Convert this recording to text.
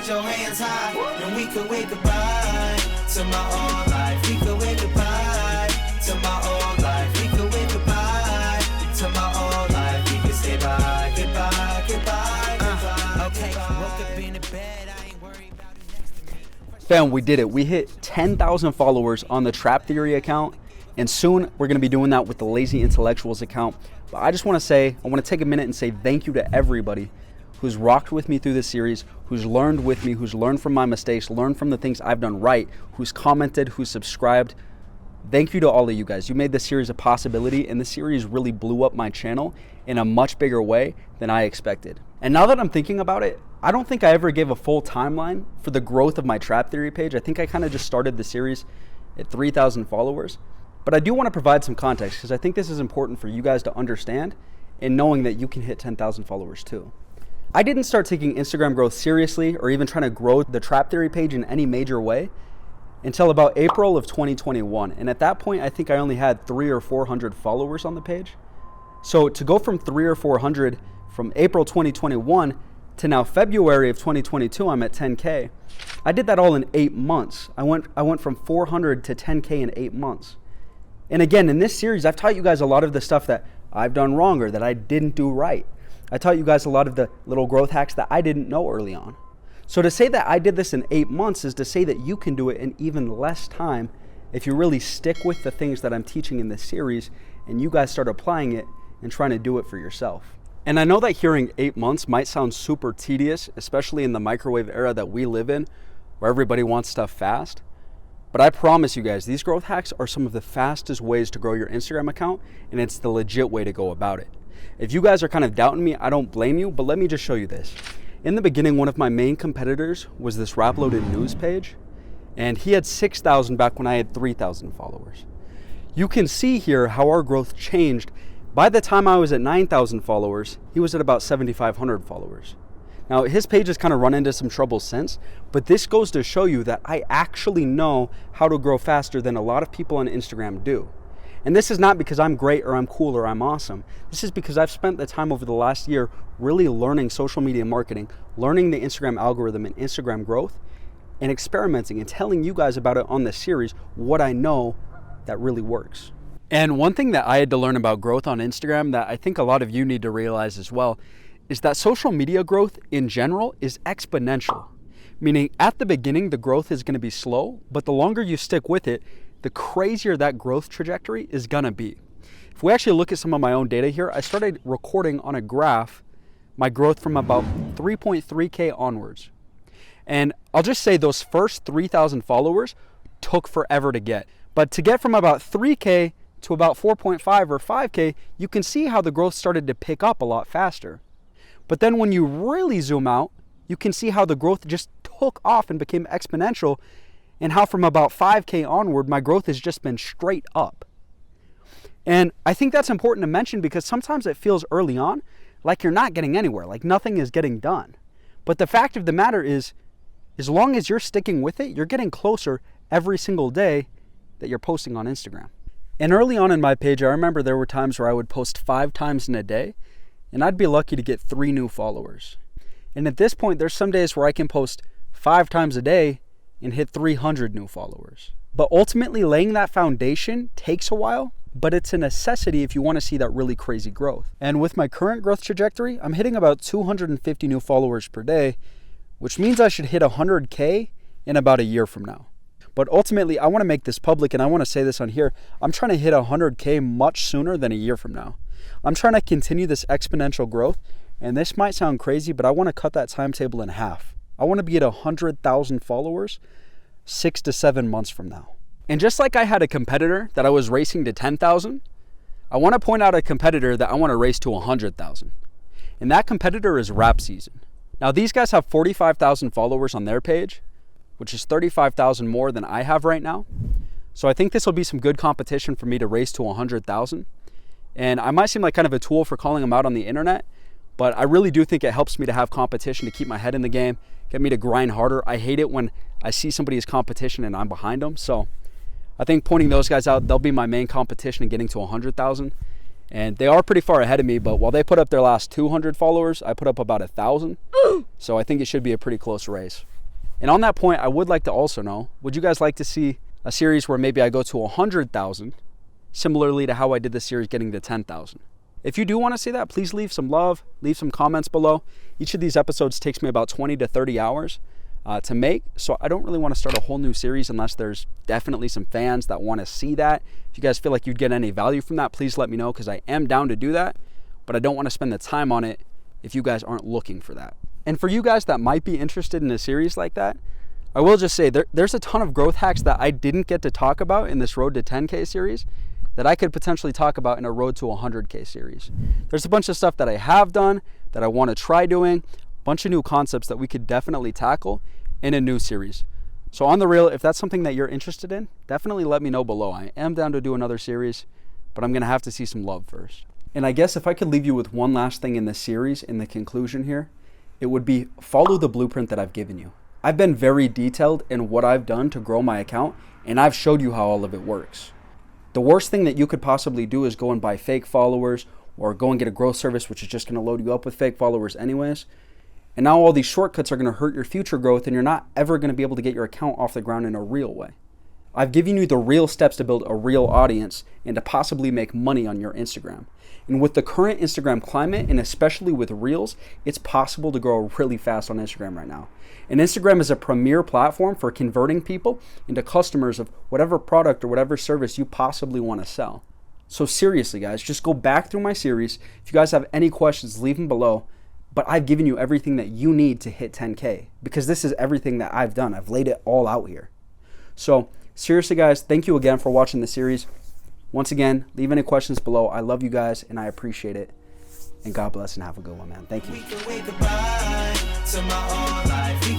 put your hands high, and we could wave goodbye to my old life. We could wave goodbye to my old life. We could wave goodbye to my old life. We could say bye, goodbye, goodbye, goodbye. Okay, woke up in the bed, I ain't worried about it next to me. Fam, we did it. We hit 10,000 followers on the Trap Theory account, and soon we're gonna be doing that with the Lazy Intellectuals account. But I just wanna take a minute and say thank you to everybody who's rocked with me through this series, who's learned with me, who's learned from my mistakes, learned from the things I've done right, who's commented, who's subscribed. Thank you to all of you guys. You made this series a possibility, and this series really blew up my channel in a much bigger way than I expected. And now that I'm thinking about it, I don't think I ever gave a full timeline for the growth of my Trap Theory page. I think I kind of just started the series at 3,000 followers. But I do want to provide some context because I think this is important for you guys to understand and knowing that you can hit 10,000 followers too. I didn't start taking Instagram growth seriously or even trying to grow the Trap Theory page in any major way until about April of 2021. And at that point, I think I only had 300 or 400 followers on the page. So to go from 300 or 400 from April 2021 to now February of 2022, I'm at 10K. I did that all in 8 months. I went from 400 to 10K in 8 months. And again, in this series, I've taught you guys a lot of the stuff that I've done wrong or that I didn't do right. I taught you guys a lot of the little growth hacks that I didn't know early on. So to say that I did this in 8 months is to say that you can do it in even less time if you really stick with the things that I'm teaching in this series and you guys start applying it and trying to do it for yourself. And I know that hearing 8 months might sound super tedious, especially in the microwave era that we live in, where everybody wants stuff fast. But I promise you guys, these growth hacks are some of the fastest ways to grow your Instagram account, and it's the legit way to go about it. If you guys are kind of doubting me, I don't blame you, but let me just show you this. In the beginning, one of my main competitors was this Rap Loaded News page, and he had 6,000 back when I had 3,000 followers. You can see here how our growth changed. By the time I was at 9,000 followers, he was at about 7,500 followers. Now, his page has kind of run into some trouble since, but this goes to show you that I actually know how to grow faster than a lot of people on Instagram do. And this is not because I'm great or I'm cool or I'm awesome. This is because I've spent the time over the last year really learning social media marketing, learning the Instagram algorithm and Instagram growth, and experimenting and telling you guys about it on this series, what I know that really works. And one thing that I had to learn about growth on Instagram that I think a lot of you need to realize as well is that social media growth in general is exponential. Meaning at the beginning, the growth is going to be slow, but the longer you stick with it, the crazier that growth trajectory is gonna be. If we actually look at some of my own data here, I started recording on a graph my growth from about 3.3K onwards. And I'll just say those first 3,000 followers took forever to get. But to get from about 3K to about 4.5 or 5K, you can see how the growth started to pick up a lot faster. But then when you really zoom out, you can see how the growth just took off and became exponential, and how from about 5K onward, my growth has just been straight up. And I think that's important to mention because sometimes it feels early on like you're not getting anywhere, like nothing is getting done. But the fact of the matter is, as long as you're sticking with it, you're getting closer every single day that you're posting on Instagram. And early on in my page, I remember there were times where I would post 5 times in a day, and I'd be lucky to get 3 new followers. And at this point, there's some days where I can post 5 times a day and hit 300 new followers. But ultimately, laying that foundation takes a while, but it's a necessity if you want to see that really crazy growth. And with my current growth trajectory, I'm hitting about 250 new followers per day, which means I should hit 100K in about a year from now. But ultimately, I want to make this public, and I want to say this on here, I'm trying to hit 100K much sooner than a year from now. I'm trying to continue this exponential growth, and this might sound crazy, but I want to cut that timetable in half. I want to be at 100,000 followers 6 to 7 months from now. And just like I had a competitor that I was racing to 10,000, I want to point out a competitor that I want to race to 100,000. And that competitor is Rap Season. Now these guys have 45,000 followers on their page, which is 35,000 more than I have right now. So I think this will be some good competition for me to race to 100,000. And I might seem like kind of a tool for calling them out on the internet, but I really do think it helps me to have competition, to keep my head in the game, get me to grind harder. I hate it when I see somebody's competition and I'm behind them. So I think pointing those guys out, they'll be my main competition in getting to 100,000. And they are pretty far ahead of me, but while they put up their last 200 followers, I put up about 1,000. So I think it should be a pretty close race. And on that point, I would like to also know, would you guys like to see a series where maybe I go to 100,000, similarly to how I did this series getting to 10,000? If you do want to see that, please leave some love, leave some comments below. Each of these episodes takes me about 20 to 30 hours to make, so I don't really want to start a whole new series unless there's definitely some fans that want to see that. If you guys feel like you'd get any value from that, please let me know, because I am down to do that, but I don't want to spend the time on it if you guys aren't looking for that. And for you guys that might be interested in a series like that, I will just say there's a ton of growth hacks that I didn't get to talk about in this Road to 10K series that I could potentially talk about in a Road to 100K series. There's a bunch of stuff that I have done that I want to try doing, a bunch of new concepts that we could definitely tackle in a new series. So on the real, if that's something that you're interested in, definitely let me know below. I am down to do another series, but I'm gonna have to see some love first. And I guess if I could leave you with one last thing in this series, in the conclusion here, it would be follow the blueprint that I've given you. I've been very detailed in what I've done to grow my account, and I've showed you how all of it works. The worst thing that you could possibly do is go and buy fake followers or go and get a growth service, which is just going to load you up with fake followers anyways. And now all these shortcuts are going to hurt your future growth, and you're not ever going to be able to get your account off the ground in a real way. I've given you the real steps to build a real audience and to possibly make money on your Instagram. And with the current Instagram climate, and especially with Reels, it's possible to grow really fast on Instagram right now. And Instagram is a premier platform for converting people into customers of whatever product or whatever service you possibly want to sell. So seriously, guys, just go back through my series. If you guys have any questions, leave them below. But I've given you everything that you need to hit 10K, because this is everything that I've done. I've laid it all out here. So seriously, guys, thank you again for watching the series. Once again, leave any questions below. I love you guys, and I appreciate it. And God bless, and have a good one, man. Thank you. We can wave goodbye to my old life.